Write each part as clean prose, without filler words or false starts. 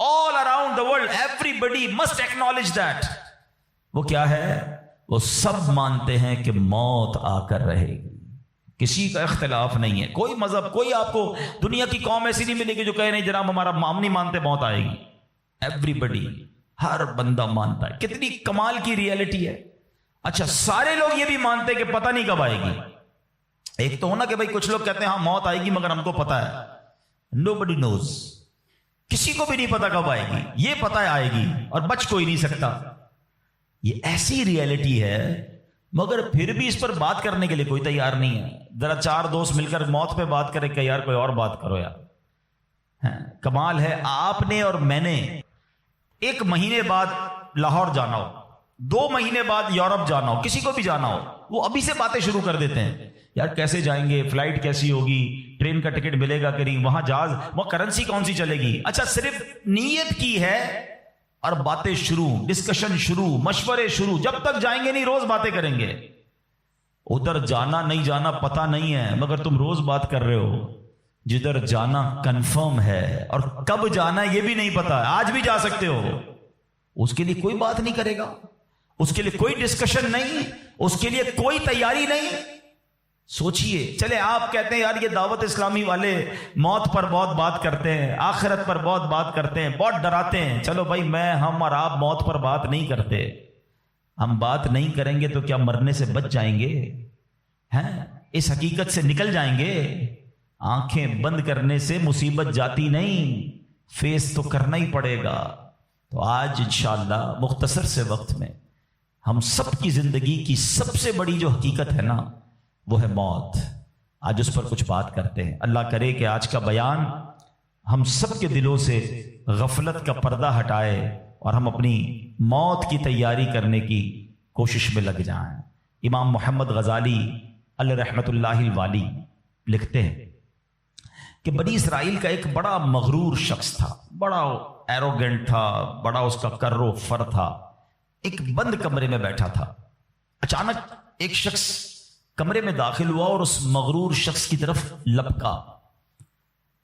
all around the world everybody must acknowledge that وہ کیا ہے؟ وہ سب مانتے ہیں کہ موت آ کر رہے گی، کسی کا اختلاف نہیں ہے، کوئی مذہب، کوئی آپ کو دنیا کی قوم ایسی نہیں ملے گی جو کہے نہیں جناب ہم نہیں مانتے موت آئے گی۔ ایوری بڈی، ہر بندہ مانتا ہے۔ کتنی کمال کی ریئلٹی ہے۔ اچھا، سارے لوگ یہ بھی مانتے ہیں کہ پتہ نہیں کب آئے گی۔ ایک تو ہونا کہ بھائی کچھ لوگ کہتے ہیں ہاں موت آئے گی مگر ہم کو پتا ہے، nobody knows، کسی کو بھی نہیں پتا کب آئے گی، یہ پتا ہے آئے گی اور بچ کوئی نہیں سکتا۔ یہ ایسی ریئلٹی ہے، مگر پھر بھی اس پر بات کرنے کے لیے کوئی تیار نہیں ہے۔ ذرا چار دوست مل کر موت پہ بات کرے کہ یار کوئی اور بات کرو یار۔ کمال ہے، آپ نے اور میں نے 1 مہینے بعد لاہور جانا ہو، 2 مہینے بعد یورپ جانا ہو، کسی کو بھی جانا ہو، وہ ابھی سے باتیں شروع کر دیتے ہیں، یار کیسے جائیں گے، فلائٹ کیسی ہوگی، ٹرین کا ٹکٹ ملے گا کہ نہیں، وہاں جہاز، وہ کرنسی کون سی چلے گی۔ اچھا، صرف نیت کی ہے اور باتیں شروع، ڈسکشن شروع، مشورے شروع، جب تک جائیں گے نہیں روز باتیں کریں گے۔ ادھر جانا نہیں جانا پتا نہیں ہے مگر تم روز بات کر رہے ہو۔ جدھر جانا کنفرم ہے اور کب جانا یہ بھی نہیں پتا، آج بھی جا سکتے ہو، اس کے لیے کوئی بات نہیں کرے گا، اس کے لیے کوئی ڈسکشن نہیں، اس کے لیے کوئی تیاری نہیں۔ سوچئے، چلے آپ کہتے ہیں یار یہ دعوت اسلامی والے موت پر بہت بات کرتے ہیں، آخرت پر بہت بات کرتے ہیں، بہت ڈراتے ہیں۔ چلو بھائی، ہم اور آپ موت پر بات نہیں کرتے، ہم بات نہیں کریں گے تو کیا مرنے سے بچ جائیں گے؟ اس حقیقت سے نکل جائیں گے؟ آنکھیں بند کرنے سے مصیبت جاتی نہیں، فیس تو کرنا ہی پڑے گا۔ تو آج انشاءاللہ مختصر سے وقت میں ہم سب کی زندگی کی سب سے بڑی جو حقیقت ہے نا، وہ ہے موت۔ آج اس پر کچھ بات کرتے ہیں۔ اللہ کرے کہ آج کا بیان ہم سب کے دلوں سے غفلت کا پردہ ہٹائے اور ہم اپنی موت کی تیاری کرنے کی کوشش میں لگ جائیں۔ امام محمد غزالی علیہ رحمت اللہ الوالی لکھتے ہیں کہ بنی اسرائیل کا ایک بڑا مغرور شخص تھا، بڑا ایروگنٹ تھا، بڑا اس کا کر و فر تھا۔ ایک بند کمرے میں بیٹھا تھا، اچانک ایک شخص کمرے میں داخل ہوا اور اس مغرور شخص کی طرف لپکا۔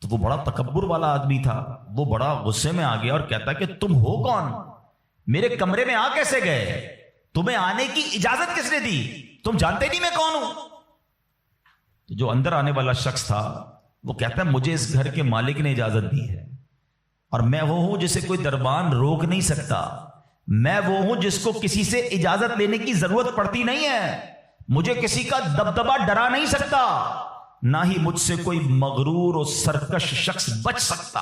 تو وہ بڑا تکبر والا آدمی تھا، وہ بڑا غصے میں آ گیا اور کہتا کہ تم ہو کون؟ میرے کمرے میں آ کیسے گئے؟ تمہیں آنے کی اجازت کس نے دی؟ تم جانتے نہیں میں کون ہوں؟ تو جو اندر آنے والا شخص تھا وہ کہتا ہے مجھے اس گھر کے مالک نے اجازت دی ہے، اور میں وہ ہوں جسے کوئی دربان روک نہیں سکتا، میں وہ ہوں جس کو کسی سے اجازت لینے کی ضرورت پڑتی نہیں ہے، مجھے کسی کا دبدبا ڈرا نہیں سکتا، نہ ہی مجھ سے کوئی مغرور اور سرکش شخص بچ سکتا۔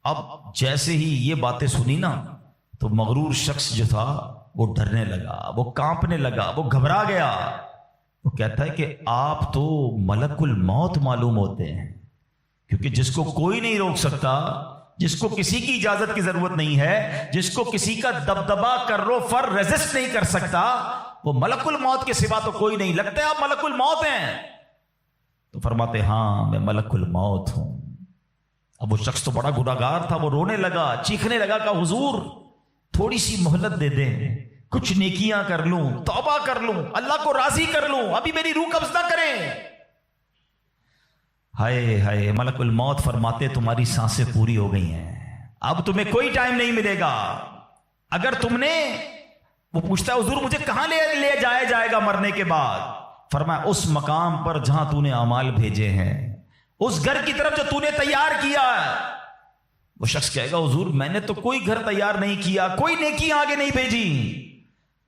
اب جیسے ہی یہ باتیں سنی نا تو مغرور شخص جو تھا وہ ڈرنے لگا، وہ کانپنے لگا، وہ گھبرا گیا۔ وہ کہتا ہے کہ آپ تو ملک الموت معلوم ہوتے ہیں، کیونکہ جس کو کوئی نہیں روک سکتا، جس کو کسی کی اجازت کی ضرورت نہیں ہے، جس کو کسی کا دبدبا کرو فر ریزسٹ نہیں کر سکتا، وہ ملک الموت کے سوا تو کوئی نہیں۔ لگتا ہے آپ ملک الموت ہیں؟ تو فرماتے ہاں میں ملک الموت ہوں۔ اب وہ شخص تو بڑا گناہگار تھا، وہ رونے لگا، چیخنے لگا کہ حضور تھوڑی سی مہلت دے دیں، کچھ نیکیاں کر لوں، توبہ کر لوں، اللہ کو راضی کر لوں، ابھی میری روح قبض نہ کریں۔ ہائے ہائے، ملک الموت فرماتے تمہاری سانسیں پوری ہو گئی ہیں، اب تمہیں کوئی ٹائم نہیں ملے گا۔ اگر تم نے، وہ پوچھتا ہے حضور مجھے کہاں لے جایا جائے گا مرنے کے بعد؟ فرمایا اس مقام پر جہاں تو نے اعمال بھیجے ہیں، اس گھر کی طرف جو تو نے تیار کیا ہے۔ وہ شخص کہے گا حضور میں نے تو کوئی گھر تیار نہیں کیا، کوئی نیکی آگے نہیں بھیجی۔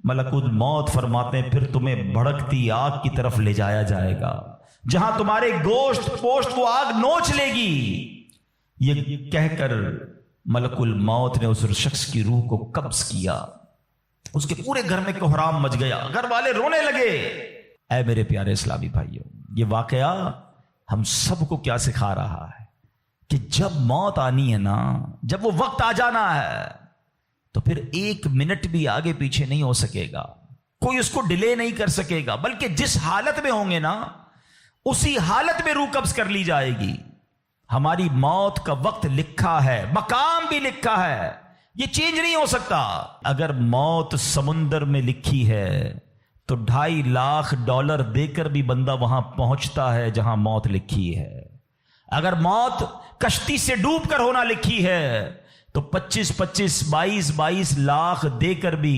ملک الموت فرماتے ہیں پھر تمہیں بھڑکتی آگ کی طرف لے جایا جائے گا، جہاں تمہارے گوشت پوشت وہ آگ نوچ لے گی۔ یہ کہہ کر ملک الموت نے اس شخص کی روح کو قبض کیا، اس کے پورے گھر میں کوہرام مچ گیا، گھر والے رونے لگے۔ اے میرے پیارے اسلامی بھائیوں، یہ واقعہ ہم سب کو کیا سکھا رہا ہے کہ جب موت آنی ہے نا، جب وہ وقت آ جانا ہے تو پھر 1 منٹ بھی آگے پیچھے نہیں ہو سکے گا، کوئی اس کو ڈیلے نہیں کر سکے گا، بلکہ جس حالت میں ہوں گے نا اسی حالت میں روح قبض کر لی جائے گی۔ ہماری موت کا وقت لکھا ہے، مقام بھی لکھا ہے، یہ چینج نہیں ہو سکتا۔ اگر موت سمندر میں لکھی ہے تو $2.5 لاکھ دے کر بھی بندہ وہاں پہنچتا ہے جہاں موت لکھی ہے۔ اگر موت کشتی سے ڈوب کر ہونا لکھی ہے تو 25 22 لاکھ دے کر بھی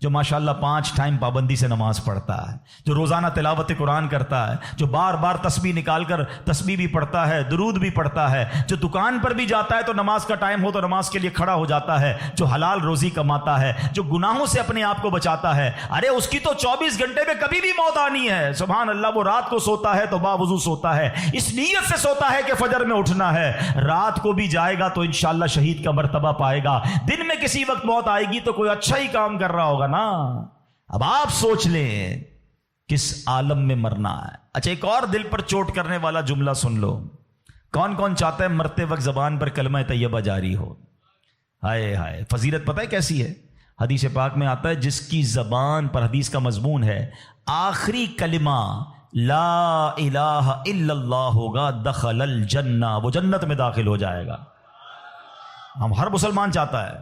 جو ماشاءاللہ 5 ٹائم پابندی سے نماز پڑھتا ہے، جو روزانہ تلاوت قرآن کرتا ہے، جو بار بار تسبیح نکال کر تسبیح بھی پڑھتا ہے، درود بھی پڑھتا ہے، جو دکان پر بھی جاتا ہے تو نماز کا ٹائم ہو تو نماز کے لیے کھڑا ہو جاتا ہے، جو حلال روزی کماتا ہے، جو گناہوں سے اپنے آپ کو بچاتا ہے، ارے اس کی تو 24 گھنٹے میں کبھی بھی موت آنی ہے، سبحان اللہ۔ وہ رات کو سوتا ہے تو باوضو سوتا ہے، اس نیت سے سوتا ہے کہ فجر میں اٹھنا ہے، رات کو بھی جائے گا تو انشاءاللہ شہید کا مرتبہ پائے گا، دن میں کسی وقت موت آئے گی تو کوئی اچھا ہی کام کر رہا ہوگا نا۔ اب آپ سوچ لیں کس عالم میں مرنا ہے۔ اچھا ایک اور دل پر چوٹ کرنے والا جملہ سن لو، کون کون چاہتا ہے مرتے وقت زبان پر کلمہ طیبہ جاری ہو؟ ہائے ہائے، فضیلت پتہ ہے کیسی ہے؟ حدیث پاک میں آتا ہے جس کی زبان پر، حدیث کا مضمون ہے، آخری کلمہ لا الہ الا اللہ ہوگا، دخل الجنہ، وہ جنت میں داخل ہو جائے گا۔ ہم ہر مسلمان چاہتا ہے،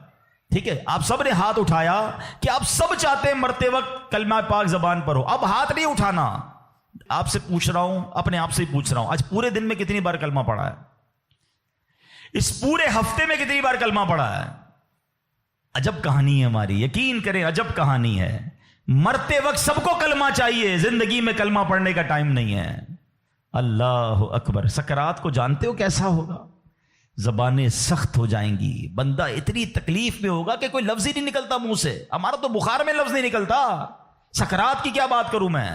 ٹھیک ہے؟ آپ سب نے ہاتھ اٹھایا کہ آپ سب چاہتے ہیں مرتے وقت کلمہ پاک زبان پر ہو۔ اب ہاتھ نہیں اٹھانا، آپ سے پوچھ رہا ہوں، اپنے آپ سے ہی پوچھ رہا ہوں، آج پورے دن میں کتنی بار کلمہ پڑھا ہے؟ اس پورے ہفتے میں کتنی بار کلمہ پڑھا ہے؟ عجب کہانی ہے ہماری، یقین کریں عجب کہانی ہے۔ مرتے وقت سب کو کلمہ چاہیے، زندگی میں کلمہ پڑھنے کا ٹائم نہیں ہے۔ اللہ اکبر۔ سکرات کو جانتے ہو کیسا ہوگا؟ زبانیں سخت ہو جائیں گی، بندہ اتنی تکلیف میں ہوگا کہ کوئی لفظ ہی نہیں نکلتا منہ سے۔ ہمارا تو بخار میں لفظ نہیں نکلتا، سکرات کی کیا بات کروں میں؟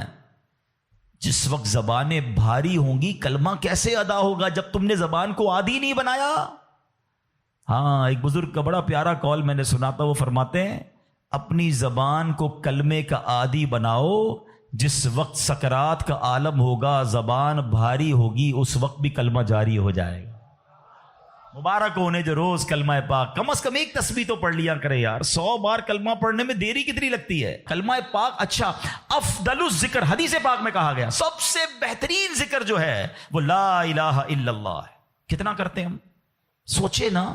جس وقت زبانیں بھاری ہوں گی کلمہ کیسے ادا ہوگا جب تم نے زبان کو عادی نہیں بنایا؟ ہاں، ایک بزرگ کا بڑا پیارا کال میں نے سنا تھا، وہ فرماتے ہیں اپنی زبان کو کلمے کا عادی بناؤ، جس وقت سکرات کا عالم ہوگا زبان بھاری ہوگی اس وقت بھی کلمہ جاری ہو جائے گا۔ مبارک ہونے جو روز کلمہ پاک، کم از کم ایک تسبیح تو پڑھ لیا کرے یار۔ 100 بار کلمہ پڑھنے میں دیری کتنی لگتی ہے؟ کلمہ پاک اچھا، افضل الذکر، حدیث پاک میں کہا گیا سب سے بہترین ذکر جو ہے وہ لا الہ الا اللہ ہے۔ کتنا کرتے ہیں ہم؟ سوچے نا،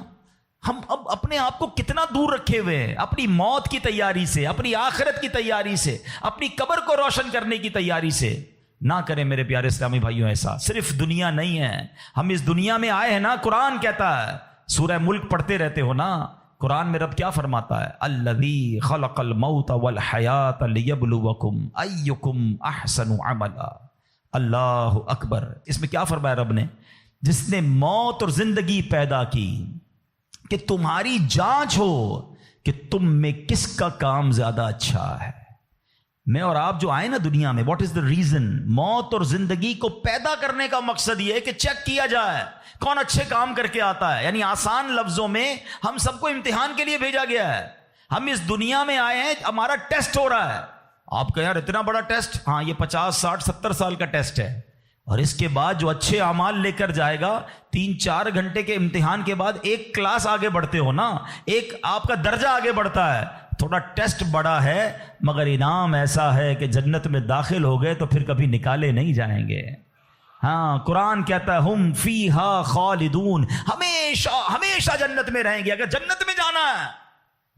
ہم اب اپنے آپ کو کتنا دور رکھے ہوئے ہیں اپنی موت کی تیاری سے، اپنی آخرت کی تیاری سے، اپنی قبر کو روشن کرنے کی تیاری سے۔ نہ کریں میرے پیارے اسلامی بھائیوں ایسا۔ صرف دنیا نہیں ہے، ہم اس دنیا میں آئے ہیں نا، قرآن کہتا ہے، سورہ ملک پڑھتے رہتے ہو نا، قرآن میں رب کیا فرماتا ہے؟ الذی خلق الموت والحیات لیبلوکم ایکم احسن عملا۔ اللہ اکبر۔ اس میں کیا فرمایا رب نے؟ جس نے موت اور زندگی پیدا کی کہ تمہاری جانچ ہو کہ تم میں کس کا کام زیادہ اچھا ہے۔ میں اور آپ جو آئے نا دنیا میں، واٹ از دا ریزن؟ موت اور زندگی کو پیدا کرنے کا مقصد یہ ہے کہ چیک کیا جائے کون اچھے کام کر کے آتا ہے۔ یعنی آسان لفظوں میں ہم سب کو امتحان کے لیے بھیجا گیا ہے۔ ہم اس دنیا میں آئے ہیں، ہمارا ٹیسٹ ہو رہا ہے۔ آپ کہیں یار اتنا بڑا ٹیسٹ؟ ہاں، یہ 50 60 70 سال کا ٹیسٹ ہے، اور اس کے بعد جو اچھے اعمال لے کر جائے گا، 3-4 گھنٹے کے امتحان کے بعد ایک کلاس آگے بڑھتے ہو نا، ایک آپ کا درجہ آگے بڑھتا ہے۔ تھوڑا ٹیسٹ بڑا ہے مگر انعام ایسا ہے کہ جنت میں داخل ہو گئے تو پھر کبھی نکالے نہیں جائیں گے۔ ہاں، قرآن کہتا ہے ہم فیہا خالدون، ہمیشہ ہمیشہ جنت میں رہیں گے۔ اگر جنت میں جانا ہے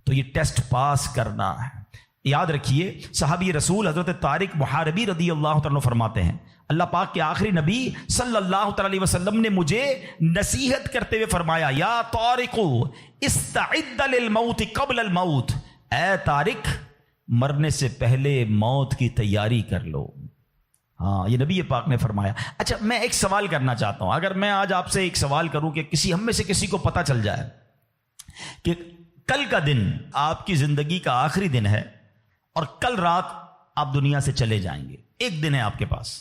تو یہ ٹیسٹ پاس کرنا ہے۔ یاد رکھیے، صحابی رسول حضرت طارق محاربی رضی اللہ تعالیٰ فرماتے ہیں، اللہ پاک کے آخری نبی صلی اللہ تعالی وسلم نے مجھے نصیحت کرتے ہوئے فرمایا، یا طارق استعد للموت قبل الموت، اے طارق مرنے سے پہلے موت کی تیاری کر لو۔ ہاں، یہ نبی پاک نے فرمایا۔ اچھا، میں ایک سوال کرنا چاہتا ہوں، اگر میں آج آپ سے ایک سوال کروں کہ ہم میں سے کسی کو پتہ چل جائے کہ کل کا دن آپ کی زندگی کا آخری دن ہے اور کل رات آپ دنیا سے چلے جائیں گے، ایک دن ہے آپ کے پاس،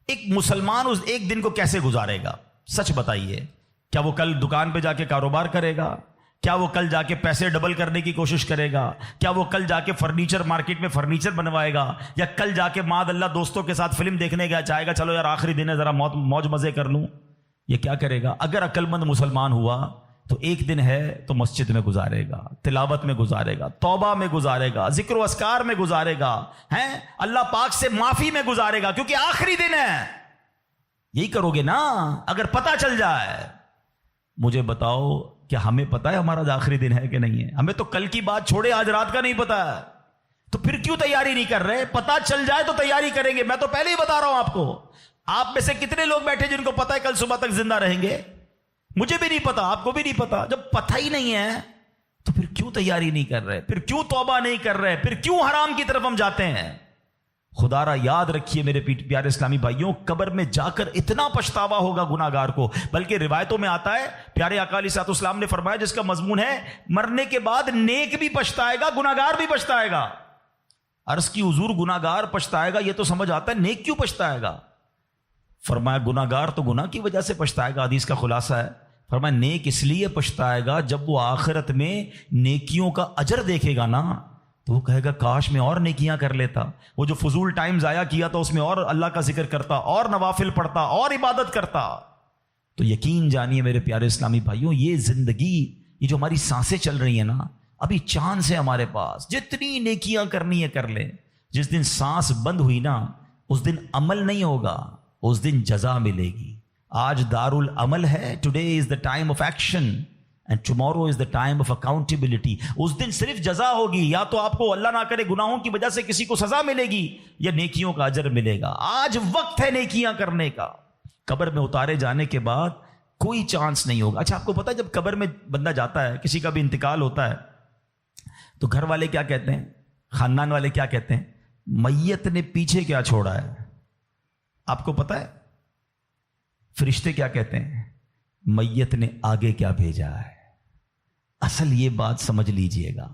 ایک مسلمان اس ایک دن کو کیسے گزارے گا؟ سچ بتائیے، کیا وہ کل دکان پہ جا کے کاروبار کرے گا؟ کیا وہ کل جا کے پیسے ڈبل کرنے کی کوشش کرے گا؟ کیا وہ کل جا کے فرنیچر مارکیٹ میں فرنیچر بنوائے گا؟ یا کل جا کے معاذ اللہ دوستوں کے ساتھ فلم دیکھنے گیا چاہے گا چلو یار آخری دن ہے ذرا موج مزے کر لوں؟ یہ کیا کرے گا؟ اگر عقل مند مسلمان ہوا تو ایک دن ہے تو مسجد میں گزارے گا، تلاوت میں گزارے گا، توبہ میں گزارے گا، ذکر و اذکار میں گزارے گا، ہیں اللہ پاک سے معافی میں گزارے گا، کیونکہ آخری دن ہے۔ یہی کرو گے نا اگر پتہ چل جائے؟ مجھے بتاؤ، کیا ہمیں پتا ہے ہمارا آخری دن ہے کہ نہیں ہے؟ ہمیں تو کل کی بات چھوڑے آج رات کا نہیں پتا ہے، تو پھر کیوں تیاری نہیں کر رہے؟ پتا چل جائے تو تیاری کریں گے۔ میں تو پہلے ہی بتا رہا ہوں آپ کو، آپ میں سے کتنے لوگ بیٹھے جن کو پتا ہے کل صبح تک زندہ رہیں گے؟ مجھے بھی نہیں پتا، آپ کو بھی نہیں پتا۔ جب پتہ ہی نہیں ہے تو پھر کیوں تیاری نہیں کر رہے؟ پھر کیوں توبہ نہیں کر رہے؟ پھر کیوں حرام کی طرف ہم جاتے ہیں؟ خدا را یاد رکھیے میرے پیارے اسلامی بھائیوں، قبر میں جا کر اتنا پچھتاوا ہوگا گناہگار کو، بلکہ روایتوں میں آتا ہے، پیارے آقا علیہ الصلوۃ والسلام نے فرمایا جس کا مضمون ہے مرنے کے بعد نیک بھی پچھتائے گا، گناہگار بھی پچھتائے گا۔ عرض کی حضور گناہگار پچھتائے گا یہ تو سمجھ آتا ہے، نیک کیوں پچھتائے گا؟ فرمایا گناہگار تو گناہ کی وجہ سے پچھتائے گا، حدیث کا خلاصہ ہے۔ فرمایا نیک اس لیے پچھتائے گا جب وہ آخرت میں نیکیوں کا اجر دیکھے گا نا، تو وہ کہے گا کاش میں اور نیکیاں کر لیتا، وہ جو فضول ٹائم ضائع کیا تھا اس میں اور اللہ کا ذکر کرتا، اور نوافل پڑھتا، اور عبادت کرتا۔ تو یقین جانیے میرے پیارے اسلامی بھائیوں، یہ زندگی، یہ جو ہماری سانسیں چل رہی ہیں نا، ابھی چانس ہے ہمارے پاس، جتنی نیکیاں کرنی ہے کر لیں۔ جس دن سانس بند ہوئی نا، اس دن عمل نہیں ہوگا، اس دن جزا ملے گی۔ آج دار العمل ہے، today is the time of action and tomorrow is the time of accountability. اس دن صرف جزا ہوگی، یا تو آپ کو اللہ نہ کرے گناہوں کی وجہ سے کسی کو سزا ملے گی، یا نیکیوں کا اجر ملے گا۔ آج وقت ہے نیکیاں کرنے کا۔ قبر میں اتارے جانے کے بعد کوئی چانس نہیں ہوگا۔ اچھا آپ کو پتا ہے جب قبر میں بندہ جاتا ہے، کسی کا بھی انتقال ہوتا ہے، تو گھر والے کیا کہتے ہیں، خاندان والے کیا کہتے ہیں؟ میت نے پیچھے کیا چھوڑا ہے؟ آپ کو پتا ہے فرشتے کیا کہتے ہیں؟ میت نے آگے کیا بھیجا ہے۔ اصل یہ بات سمجھ لیجئے گا،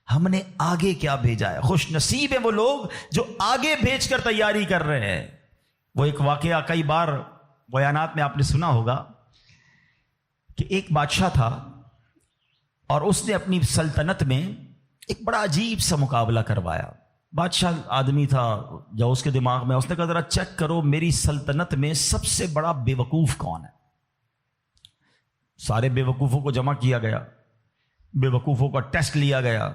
ہم نے آگے کیا بھیجا ہے۔ خوش نصیب ہیں وہ لوگ جو آگے بھیج کر تیاری کر رہے ہیں۔ وہ ایک واقعہ کئی بار بیانات میں آپ نے سنا ہوگا کہ ایک بادشاہ تھا اور اس نے اپنی سلطنت میں ایک بڑا عجیب سا مقابلہ کروایا۔ بادشاہ آدمی تھا، جو اس کے دماغ میں اس نے کہا ذرا چیک کرو میری سلطنت میں سب سے بڑا بے وقوف کون ہے۔ سارے بے وقوفوں کو جمع کیا گیا، بے وقوفوں کا ٹیسٹ لیا گیا،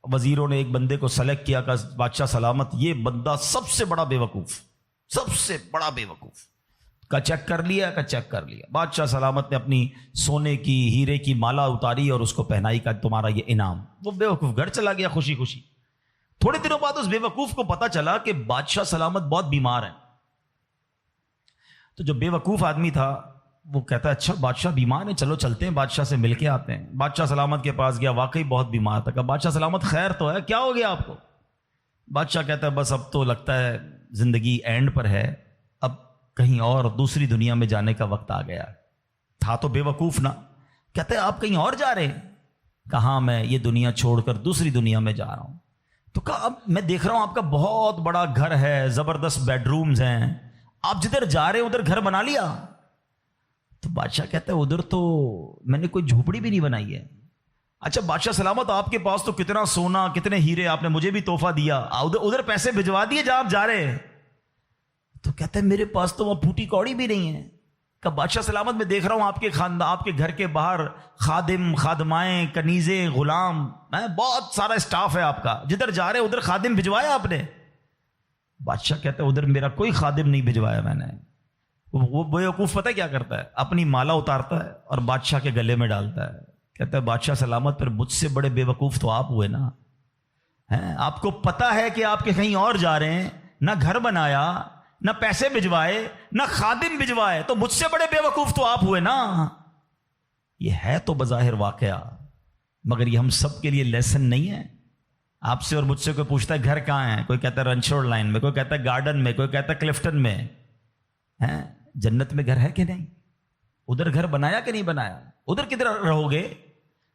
وزیروں نے ایک بندے کو سلیکٹ کیا، کہا بادشاہ سلامت یہ بندہ سب سے بڑا بے وقوف، سب سے بڑا بے وقوف کا چیک کر لیا، کا چیک کر لیا۔ بادشاہ سلامت نے اپنی سونے کی ہیرے کی مالا اتاری اور اس کو پہنائی، کا تمہارا یہ انعام۔ وہ بے وقوف گھر چلا گیا خوشی خوشی۔ تھوڑے دنوں بعد اس بے وقوف کو پتا چلا کہ بادشاہ سلامت بہت بیمار ہیں۔ تو جو بے وقوف آدمی تھا وہ کہتا ہے اچھا بادشاہ بیمار ہیں، چلو چلتے ہیں بادشاہ سے مل کے آتے ہیں۔ بادشاہ سلامت کے پاس گیا، واقعی بہت بیمار تھا۔ کہا بادشاہ سلامت خیر تو ہے، کیا ہو گیا آپ کو؟ بادشاہ کہتا ہے بس اب تو لگتا ہے زندگی اینڈ پر ہے، اب کہیں اور دوسری دنیا میں جانے کا وقت آ گیا۔ تھا تو بے وقوف نا۔ کہتا ہے آپ کہیں اور جا رہے ہیں؟ کہاں میں یہ دنیا چھوڑ کر دوسری دنیا میں جا رہا ہوں۔ تو کہا اب میں دیکھ رہا ہوں آپ کا بہت بڑا گھر ہے، زبردست بیڈ رومز ہیں، آپ جدھر جا رہے ہیں ادھر گھر بنا لیا؟ تو بادشاہ کہتا ہے ادھر تو میں نے کوئی جھوپڑی بھی نہیں بنائی ہے۔ اچھا بادشاہ سلامت آپ کے پاس تو کتنا سونا کتنے ہیرے آپ نے مجھے بھی تحفہ دیا، ادھر پیسے بھجوا دیے جہاں آپ جا رہے ہیں؟ تو کہتا ہے میرے پاس تو وہ پھوٹی کوڑی بھی نہیں ہے۔ کہ بادشاہ سلامت میں دیکھ رہا ہوں آپ کے خاندان، آپ کے گھر کے باہر خادم، خادمائیں، کنیزیں، غلام، بہت سارا اسٹاف ہے آپ کا، جدھر جا رہے ادھر خادم بھجوایا آپ نے؟ بادشاہ کہتا ہے ادھر میرا کوئی خادم نہیں بھجوایا میں نے۔ وہ بیوقوف پتہ کیا کرتا ہے، اپنی مالا اتارتا ہے اور بادشاہ کے گلے میں ڈالتا ہے، کہتا ہے بادشاہ سلامت پھر مجھ سے بڑے بے وقوف تو آپ ہوئے نا۔ آپ کو پتا ہے کہ آپ کے کہیں اور جا رہے ہیں، نہ گھر بنایا، نہ پیسے بھجوائے، نہ خادم بھجوائے، تو مجھ سے بڑے بے وقوف تو آپ ہوئے نا۔ یہ ہے تو بظاہر واقعہ، مگر یہ ہم سب کے لیے لیسن نہیں ہے۔ آپ سے اور مجھ سے کوئی پوچھتا ہے گھر کہاں ہے، کوئی کہتا ہے رنچوڑ لائن میں، کوئی کہتا ہے گارڈن میں، کوئی کہتا ہے کلفٹن میں۔ جنت میں گھر ہے کہ نہیں؟ ادھر گھر بنایا کہ نہیں بنایا؟ ادھر کدھر رہو گے؟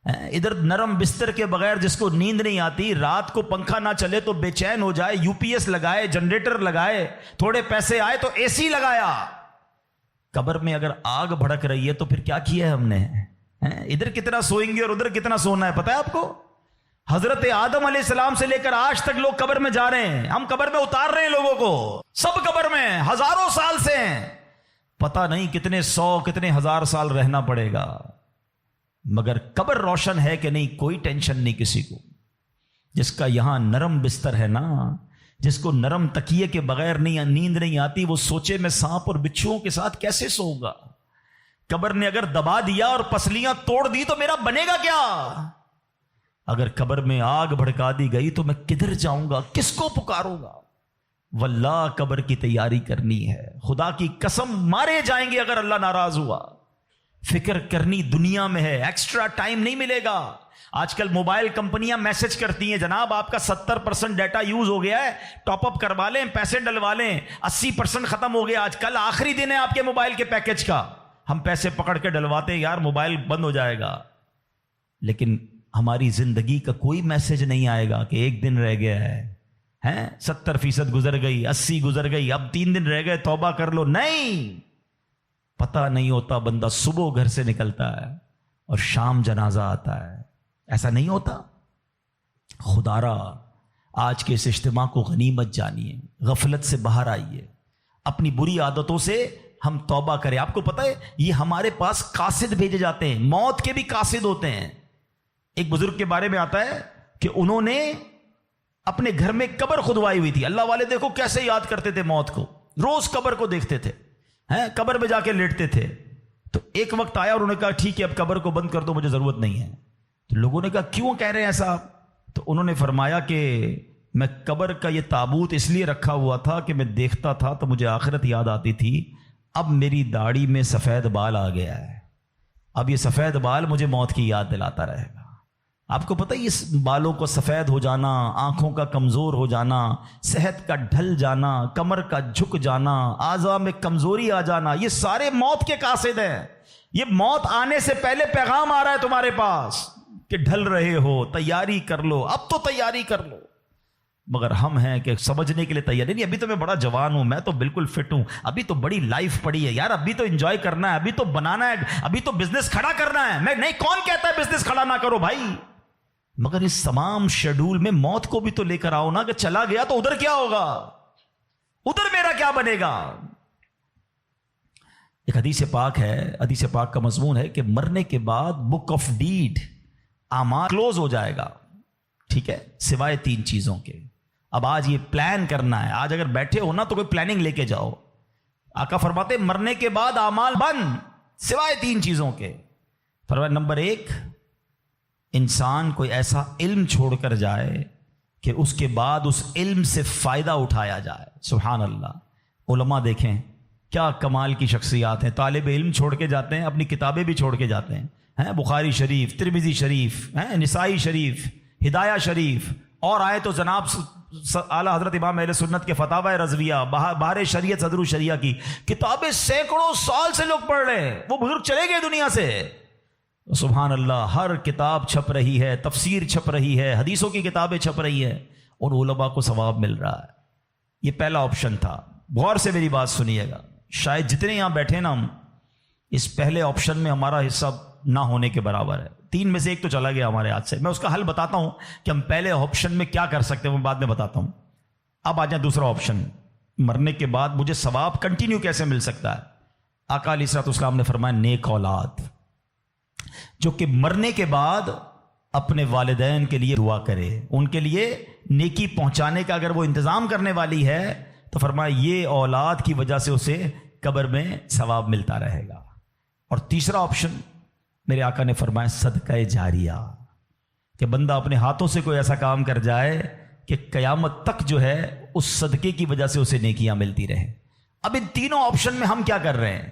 ادھر نرم بستر کے بغیر جس کو نیند نہیں آتی، رات کو پنکھا نہ چلے تو بے چین ہو جائے، یو پی ایس لگائے، جنریٹر لگائے، تھوڑے پیسے آئے تو اے سی لگایا۔ قبر میں اگر آگ بھڑک رہی ہے تو پھر کیا کیا ہے ہم نے؟ ادھر کتنا سوئیں گے اور ادھر کتنا سونا ہے پتہ ہے آپ کو؟ حضرت آدم علیہ السلام سے لے کر آج تک لوگ قبر میں جا رہے ہیں، ہم قبر میں اتار رہے ہیں لوگوں کو، سب قبر میں ہزاروں سال سے ہیں، پتہ نہیں کتنے سو کتنے ہزار سال رہنا پڑے گا، مگر قبر روشن ہے کہ نہیں کوئی ٹینشن نہیں کسی کو۔ جس کا یہاں نرم بستر ہے نا، جس کو نرم تکیے کے بغیر نیند نہیں آتی، وہ سوچے میں سانپ اور بچھوؤں کے ساتھ کیسے سوؤں گا؟ قبر نے اگر دبا دیا اور پسلیاں توڑ دی تو میرا بنے گا کیا؟ اگر قبر میں آگ بھڑکا دی گئی تو میں کدھر جاؤں گا، کس کو پکاروں گا؟ واللہ قبر کی تیاری کرنی ہے، خدا کی قسم مارے جائیں گے اگر اللہ ناراض ہوا۔ فکر کرنی دنیا میں ہے، ایکسٹرا ٹائم نہیں ملے گا. آج کل موبائل کمپنیاں میسج کرتی ہیں جناب آپ کا 70% ڈیٹا یوز ہو گیا ہے، ٹاپ اپ کروا لیں، پیسے ڈلوا لیں، 80% ختم ہو گیا، آج کل آخری دن ہے آپ کے موبائل کے پیکج کا. ہم پیسے پکڑ کے ڈلواتے ہیں، یار موبائل بند ہو جائے گا، لیکن ہماری زندگی کا کوئی میسج نہیں آئے گا کہ ایک دن رہ گیا ہے، 70% گزر گئی، 80 گزر گئی، اب 3 دن رہ گئے، توبہ کر لو. نہیں، پتہ نہیں ہوتا، بندہ صبح گھر سے نکلتا ہے اور شام جنازہ آتا ہے. ایسا نہیں ہوتا. خدا را آج کے اس اجتماع کو غنیمت جانیے، غفلت سے باہر آئیے، اپنی بری عادتوں سے ہم توبہ کریں. آپ کو پتہ ہے یہ ہمارے پاس قاصد بھیجے جاتے ہیں، موت کے بھی قاصد ہوتے ہیں. ایک بزرگ کے بارے میں آتا ہے کہ انہوں نے اپنے گھر میں قبر کھدوائی ہوئی تھی. اللہ والے دیکھو کیسے یاد کرتے تھے موت کو، روز قبر کو دیکھتے تھے، قبر میں جا کے لیٹتے تھے. تو ایک وقت آیا اور انہوں نے کہا ٹھیک ہے اب قبر کو بند کر دو، مجھے ضرورت نہیں ہے. تو لوگوں نے کہا کیوں کہہ رہے ہیں ایسا؟ تو انہوں نے فرمایا کہ میں قبر کا یہ تابوت اس لیے رکھا ہوا تھا کہ میں دیکھتا تھا تو مجھے آخرت یاد آتی تھی. اب میری داڑھی میں سفید بال آ گیا ہے، اب یہ سفید بال مجھے موت کی یاد دلاتا رہے گا. آپ کو پتہ ہے اس بالوں کو سفید ہو جانا، آنکھوں کا کمزور ہو جانا، صحت کا ڈھل جانا، کمر کا جھک جانا، اعضاء میں کمزوری آ جانا، یہ سارے موت کے قاصد ہیں. یہ موت آنے سے پہلے پیغام آ رہا ہے تمہارے پاس کہ ڈھل رہے ہو، تیاری کر لو، اب تو تیاری کر لو. مگر ہم ہیں کہ سمجھنے کے لیے تیار نہیں. ابھی تو میں بڑا جوان ہوں، میں تو بالکل فٹ ہوں، ابھی تو بڑی لائف پڑی ہے یار، ابھی تو انجوائے کرنا ہے، ابھی تو بنانا ہے، ابھی تو بزنس کھڑا کرنا ہے. میں نہیں، کون کہتا ہے بزنس کھڑا نہ کرو بھائی؟ مگر اس تمام شیڈول میں موت کو بھی تو لے کر آؤ نا، کہ چلا گیا تو ادھر کیا ہوگا، ادھر میرا کیا بنے گا. ایک حدیث پاک ہے، حدیث پاک کا مضمون ہے کہ مرنے کے بعد بک آف ڈیڈ، اعمال کلوز ہو جائے گا، ٹھیک ہے، سوائے 3 چیزوں کے. اب آج یہ پلان کرنا ہے، آج اگر بیٹھے ہو نا تو کوئی پلاننگ لے کے جاؤ. آقا فرماتے مرنے کے بعد اعمال بند سوائے 3 چیزوں کے. فرمایا نمبر 1، انسان کوئی ایسا علم چھوڑ کر جائے کہ اس کے بعد اس علم سے فائدہ اٹھایا جائے. سبحان اللہ. علماء دیکھیں کیا کمال کی شخصیات ہیں، طالب علم چھوڑ کے جاتے ہیں، اپنی کتابیں بھی چھوڑ کے جاتے ہیں، بخاری شریف، ترمذی شریف، نسائی شریف، ہدایہ شریف، اور آئے تو جناب اعلیٰ حضرت امام اہل سنت کے فتاوی رضویہ، بہار شریعت، صدر الشریعہ کی کتابیں سینکڑوں سال سے لوگ پڑھ رہے ہیں. وہ بزرگ چلے گئے دنیا سے. سبحان اللہ. ہر کتاب چھپ رہی ہے، تفسیر چھپ رہی ہے، حدیثوں کی کتابیں چھپ رہی ہے، اور علماء کو ثواب مل رہا ہے. یہ پہلا آپشن تھا. غور سے میری بات سنیے گا. شاید جتنے یہاں بیٹھے نا ہم اس پہلے آپشن میں ہمارا حصہ نہ ہونے کے برابر ہے. 3 میں سے 1 تو چلا گیا ہمارے ہاتھ سے. میں اس کا حل بتاتا ہوں کہ ہم پہلے آپشن میں کیا کر سکتے ہیں، میں بعد میں بتاتا ہوں. اب آ جائیں دوسرا آپشن، مرنے کے بعد مجھے ثواب کنٹینیو کیسے مل سکتا ہے. آقا علیہ الصلوۃ والسلام نے فرمایا نیک اولاد جو کہ مرنے کے بعد اپنے والدین کے لیے دعا کرے، ان کے لیے نیکی پہنچانے کا اگر وہ انتظام کرنے والی ہے تو فرمایا یہ اولاد کی وجہ سے اسے قبر میں ثواب ملتا رہے گا. اور تیسرا آپشن میرے آقا نے فرمایا صدقہ جاریہ، کہ بندہ اپنے ہاتھوں سے کوئی ایسا کام کر جائے کہ قیامت تک جو ہے اس صدقے کی وجہ سے اسے نیکیاں ملتی رہیں. اب ان تینوں آپشن میں ہم کیا کر رہے ہیں،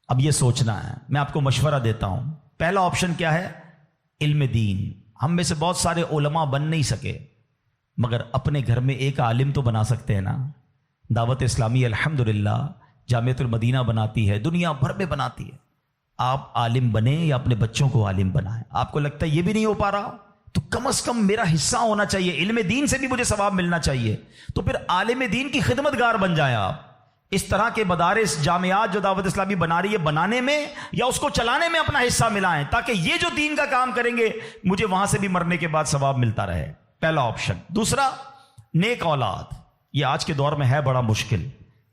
اب یہ سوچنا ہے. میں آپ کو مشورہ دیتا ہوں. پہلا آپشن کیا ہے، علم دین. ہم میں سے بہت سارے علماء بن نہیں سکے، مگر اپنے گھر میں ایک عالم تو بنا سکتے ہیں نا. دعوت اسلامی الحمدللہ جامعۃ المدینہ بناتی ہے، دنیا بھر میں بناتی ہے. آپ عالم بنیں یا اپنے بچوں کو عالم بنائیں. آپ کو لگتا ہے یہ بھی نہیں ہو پا رہا تو کم از کم میرا حصہ ہونا چاہیے، علم دین سے بھی مجھے ثواب ملنا چاہیے. تو پھر عالم دین کی خدمت گار بن جائیں آپ. اس طرح کے مدارس، جامعات جو دعوت اسلامی بنا رہی ہے، بنانے میں یا اس کو چلانے میں اپنا حصہ ملائیں، تاکہ یہ جو دین کا کام کریں گے مجھے وہاں سے بھی مرنے کے بعد ثواب ملتا رہے. پہلا آپشن. دوسرا نیک اولاد. یہ آج کے دور میں ہے بڑا مشکل،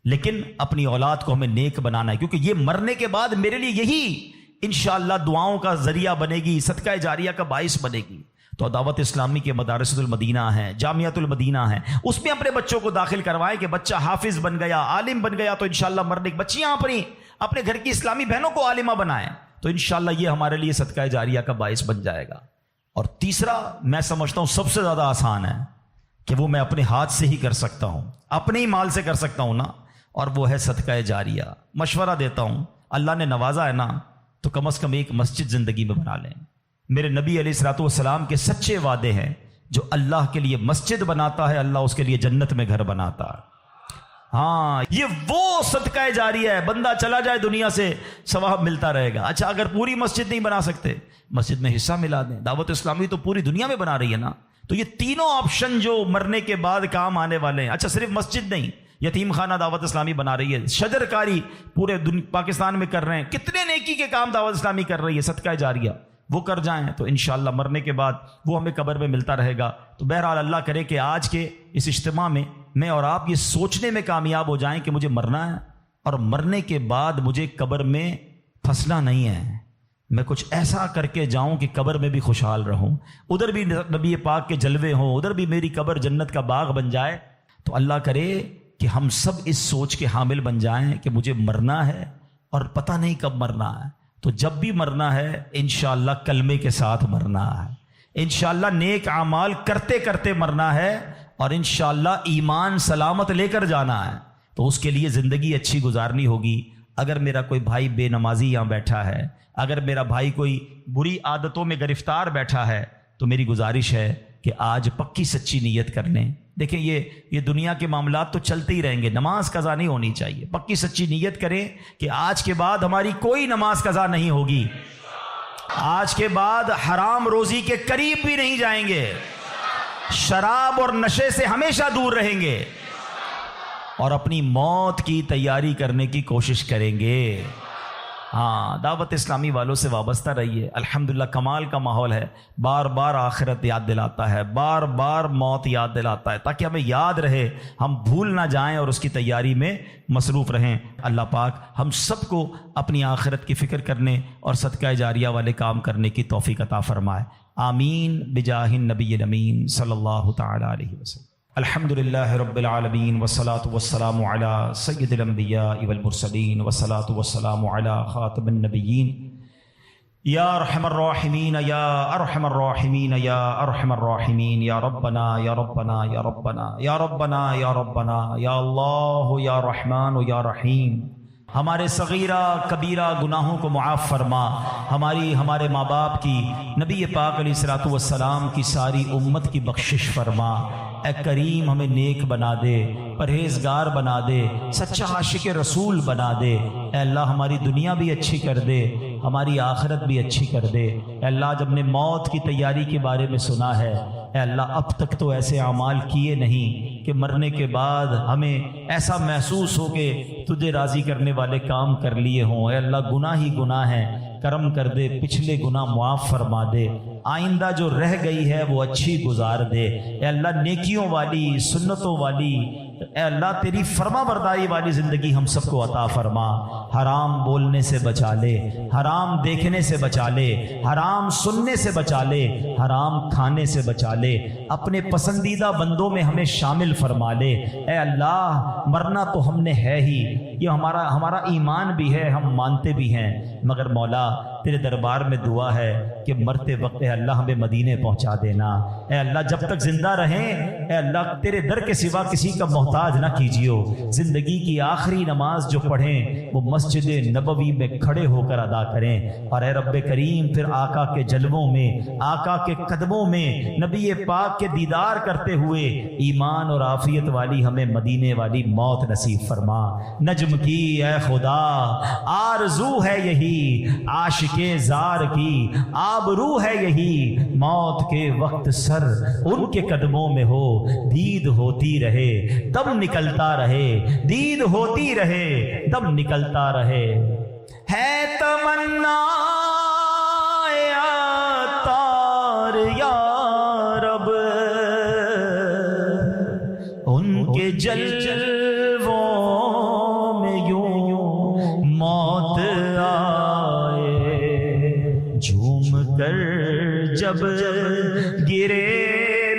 لیکن اپنی اولاد کو ہمیں نیک بنانا ہے، کیونکہ یہ مرنے کے بعد میرے لیے یہی انشاءاللہ دعاؤں کا ذریعہ بنے گی، صدقہ جاریہ کا باعث بنے گی. تو دعوت اسلامی کے مدارس المدینہ ہیں، جامعۃ المدینہ ہیں، اس میں اپنے بچوں کو داخل کروائیں کہ بچہ حافظ بن گیا، عالم بن گیا تو انشاءاللہ مرنے کی بچیاں اپنے گھر کی اسلامی بہنوں کو عالمہ بنائیں، تو انشاءاللہ یہ ہمارے لیے صدقہ جاریہ کا باعث بن جائے گا. اور تیسرا میں سمجھتا ہوں سب سے زیادہ آسان ہے کہ وہ میں اپنے ہاتھ سے ہی کر سکتا ہوں، اپنے ہی مال سے کر سکتا ہوں نا، اور وہ ہے صدقہ جاریہ. مشورہ دیتا ہوں، اللہ نے نوازا ہے نا تو کم از کم ایک مسجد زندگی میں بنا لیں. میرے نبی علیہ الصلوۃ والسلام کے سچے وعدے ہیں، جو اللہ کے لیے مسجد بناتا ہے اللہ اس کے لیے جنت میں گھر بناتا ہے. ہاں یہ وہ صدقہ جاریہ ہے، بندہ چلا جائے دنیا سے ثواب ملتا رہے گا. اچھا اگر پوری مسجد نہیں بنا سکتے، مسجد میں حصہ ملا دیں. دعوت اسلامی تو پوری دنیا میں بنا رہی ہے نا. تو یہ تینوں آپشن جو مرنے کے بعد کام آنے والے ہیں. اچھا صرف مسجد نہیں، یتیم خانہ دعوت اسلامی بنا رہی ہے، شجر کاری پورے پاکستان میں کر رہے ہیں. کتنے نیکی کے کام دعوت اسلامی کر رہی ہے، صدقہ جاریہ. وہ کر جائیں تو انشاءاللہ مرنے کے بعد وہ ہمیں قبر میں ملتا رہے گا. تو بہرحال اللہ کرے کہ آج کے اس اجتماع میں اور آپ یہ سوچنے میں کامیاب ہو جائیں کہ مجھے مرنا ہے اور مرنے کے بعد مجھے قبر میں پھنسنا نہیں ہے. میں کچھ ایسا کر کے جاؤں کہ قبر میں بھی خوشحال رہوں، ادھر بھی نبی پاک کے جلوے ہوں، ادھر بھی میری قبر جنت کا باغ بن جائے. تو اللہ کرے کہ ہم سب اس سوچ کے حامل بن جائیں کہ مجھے مرنا ہے اور پتہ نہیں کب مرنا ہے. تو جب بھی مرنا ہے انشاءاللہ کلمے کے ساتھ مرنا ہے، انشاءاللہ نیک اعمال کرتے کرتے مرنا ہے، اور انشاءاللہ ایمان سلامت لے کر جانا ہے. تو اس کے لیے زندگی اچھی گزارنی ہوگی. اگر میرا کوئی بھائی بے نمازی یہاں بیٹھا ہے، اگر میرا بھائی کوئی بری عادتوں میں گرفتار بیٹھا ہے، تو میری گزارش ہے کہ آج پکی سچی نیت کر لیں. دیکھیں یہ دنیا کے معاملات تو چلتے ہی رہیں گے، نماز قضا نہیں ہونی چاہیے. پکی سچی نیت کریں کہ آج کے بعد ہماری کوئی نماز قضا نہیں ہوگی، آج کے بعد حرام روزی کے قریب بھی نہیں جائیں گے، شراب اور نشے سے ہمیشہ دور رہیں گے، اور اپنی موت کی تیاری کرنے کی کوشش کریں گے. ہاں دعوت اسلامی والوں سے وابستہ رہیے. الحمدللہ کمال کا ماحول ہے، بار بار آخرت یاد دلاتا ہے، بار بار موت یاد دلاتا ہے، تاکہ ہمیں یاد رہے، ہم بھول نہ جائیں اور اس کی تیاری میں مصروف رہیں. اللہ پاک ہم سب کو اپنی آخرت کی فکر کرنے اور صدقہ جاریہ والے کام کرنے کی توفیق عطا فرمائے. آمین بجاہ النبی الامین صلی اللہ تعالی علیہ وسلم. الحمدللہ رب العالمین والصلاة والسلام علی سید الانبیاء والمرسلین والصلاة والسلام علی خاتم النبیین. یا ارحم الراحمین یا ارحم الراحمین یا ارحم الراحمین، یا ربنا یا ربنا یا ربنا یا ربنا یا ربنا یا اللہ یا رحمان یا رحیم. ہمارے صغیرہ کبیرہ گناہوں کو معاف فرما، ہمارے ماں باپ کی، نبی پاک علیہ الصلوۃ والسلام کی ساری امت کی بخشش فرما. اے کریم ہمیں نیک بنا دے، پرہیزگار بنا دے، سچا عاشق رسول بنا دے. اے اللہ ہماری دنیا بھی اچھی کر دے، ہماری آخرت بھی اچھی کر دے. اے اللہ جب نے موت کی تیاری کے بارے میں سنا ہے، اے اللہ اب تک تو ایسے اعمال کیے نہیں کہ مرنے کے بعد ہمیں ایسا محسوس ہو کہ تجھے راضی کرنے والے کام کر لیے ہوں. اے اللہ گناہ ہی گناہ ہیں، کرم کر دے، پچھلے گناہ معاف فرما دے، آئندہ جو رہ گئی ہے وہ اچھی گزار دے. اے اللہ نیکیوں والی، سنتوں والی، اے اللہ تیری فرما برداری والی زندگی ہم سب کو عطا فرما. حرام بولنے سے بچا لے، حرام دیکھنے سے بچا لے، حرام سننے سے بچا لے، حرام کھانے سے بچا لے. اپنے پسندیدہ بندوں میں ہمیں شامل فرما لے. اے اللہ مرنا تو ہم نے ہے ہی، یہ ہمارا ایمان بھی ہے، ہم مانتے بھی ہیں، مگر مولا تیرے دربار میں دعا ہے کہ مرتے وقت اے اللہ ہمیں مدینے پہنچا دینا. اے اللہ جب تک زندہ رہیں اے اللہ تیرے در کے سوا کسی کا محتاج نہ کیجیو. زندگی کی آخری نماز جو پڑھیں وہ مسجد نبوی میں کھڑے ہو کر ادا کریں. اور اے رب کریم پھر آقا کے جلووں میں، آقا کے قدموں میں، نبی پاک کے دیدار کرتے ہوئے ایمان اور عافیت والی ہمیں مدینے والی موت نصیب فرما. نجم کی اے خدا آرزو ہے یہی، عاشق زار کی آبرو ہے یہی، موت کے وقت سر ان کے قدموں میں ہو، دید ہوتی رہے دم نکلتا رہے، دید ہوتی رہے دم نکلتا رہے. ہے تمنا عطار یا رب ان کے جلووں میں یوں موت جھوم کر جب گرے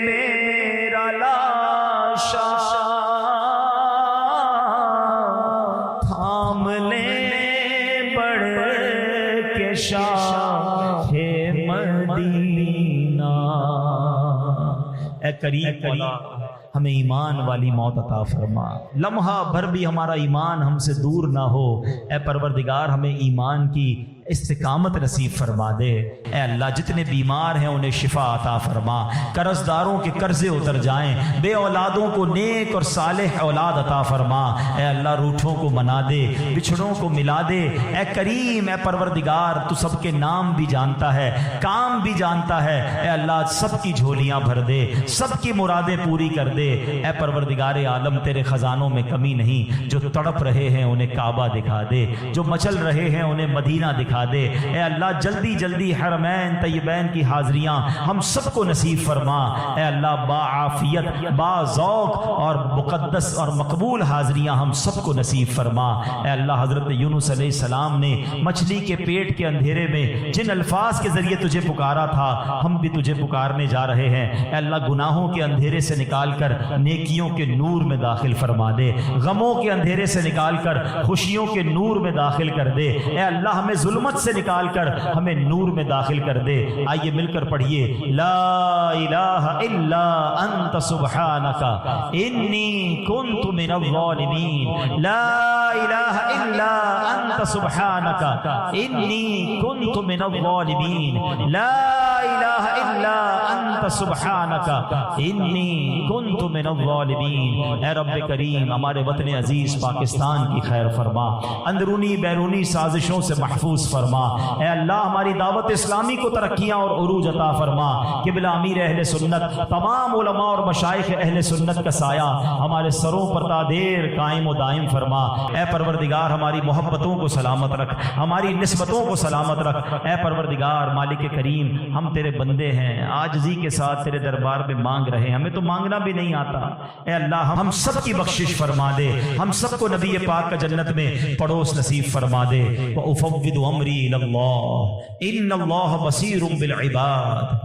میرا لاشا، تھام لے بڑھ کے شاہ مدینہ. اے کریم ہمیں ایمان والی موت عطا فرما. لمحہ بھر بھی ہمارا ایمان ہم سے دور نہ ہو. اے پروردگار ہمیں ایمان کی استقامت نصیب فرما دے۔ اے اللہ جتنے بیمار ہیں انہیں شفا عطا فرما، قرض داروں کے قرضے اتر جائیں، بے اولادوں کو نیک اور صالح اولاد عطا فرما۔ اے اللہ روٹھوں کو منا دے، بچھڑوں کو ملا دے۔ اے کریم، اے پروردگار، تو سب کے نام بھی جانتا ہے، کام بھی جانتا ہے۔ اے اللہ سب کی جھولیاں بھر دے، سب کی مرادیں پوری کر دے۔ اے پروردگار عالم، تیرے خزانوں میں کمی نہیں۔ جو تڑپ رہے ہیں انہیں کعبہ دکھا دے، جو مچل رہے ہیں انہیں مدینہ دکھا دے۔ اے اللہ جلدی جلدی حرمین طیبین کی حاضریاں ہم سب کو نصیب فرما۔ اے اللہ با عافیت، با ذوق اور مقدس اور مقبول حاضریاں ہم سب کو نصیب فرما۔ اے اللہ حضرت یونس علیہ السلام نے مچھلی کے پیٹ کے اندھیرے میں جن الفاظ کے ذریعے تجھے پکارا تھا، ہم بھی تجھے پکارنے جا رہے ہیں۔ اے اللہ گناہوں کے اندھیرے سے نکال کر نیکیوں کے نور میں داخل فرما دے، غموں کے اندھیرے سے نکال کر خوشیوں کے نور میں داخل کر دے۔ اے اللہ ہمیں ظلمت سے نکال کر ہمیں نور میں داخل کر دے۔ آئیے مل کر پڑھیے، لا الہ الا انت سبحانک انی کنت من الظالمین، لا الہ الا انت سبحانک انی کنت من الظالمین، لا الہ الا انت سبحانک انی کنت من الظالمین۔ اے رب کریم ہمارے وطن عزیز پاکستان کی خیر فرما، اندرونی بیرونی سازشوں سے محفوظ فرما۔ اے اللہ ہماری دعوت اسلامی کو ترقیاں اور عروج عطا فرما۔ قبلہ امیر اہل سنت، تمام علماء اور مشائخ اہل سنت کا سایہ ہمارے سروں پر تا دیر قائم و دائم فرما۔ اے پروردگار ہماری محبتوں کو سلامت رکھ، ہماری نسبتوں کو سلامت رکھ۔ اے پروردگار مالک کریم، ہم تیرے بندے ہیں، عاجزی کے ساتھ تیرے دربار میں مانگ رہے ہیں، ہمیں تو مانگنا بھی نہیں آتا۔ اے اللہ ہم سب کی بخشش فرما دے، ہم سب کو نبی پاک کا جنت میں پڑوس نصیب فرما دے۔ وَأُفَوِّضُ أَمْرِي إِلَى اللَّهِ إِنَّ اللَّهَ بَصِيرٌ بِالْعِبَادِ۔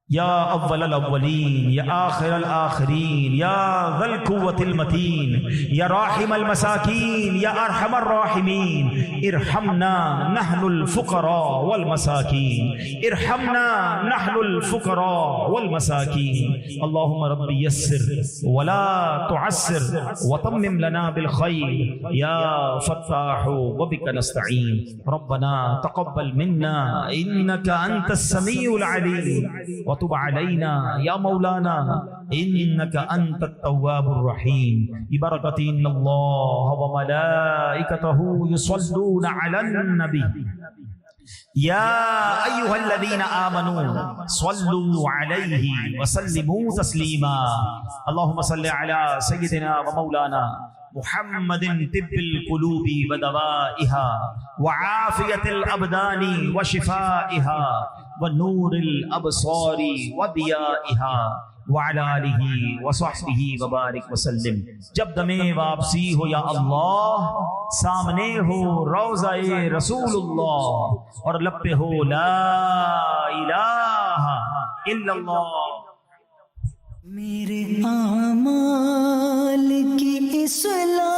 یا اول الاولین، یا آخر الآخرین، یا ذی القوة المتین، یا راحم المساکین، یا ارحم الراحمین، ارحمنا نحن الفقراء والمساکین، ارحمنا نحن الفقراء والمساکین۔ اللہم رب یسر ولا تعسر وتمم لنا بالخیر یا فتاح وبک نستعین۔ ربنا تقبل منا انک انت السمیع العلیم وتب علینا یا مولانا انک انت التواب الرحیم۔ ببرکۃ ان اللہ وملائکتہ یصلون علی النبی یا ایہا الذین آمنوا صلوا علیہ وسلموا تسلیما۔ اللہم صل علی سیدنا ومولانا محمد طب القلوب ودوائها وعافیت الابدان وشفائها ونور الابصار وضیائها وعلى آلہ وصحبہ وبارک وسلم۔ جب دم واپسی ہو یا اللہ، سامنے ہو روضہ رسول اللہ اور لب پہ ہو لا الہ الا اللہ۔ میرے اعمال کی اصلاح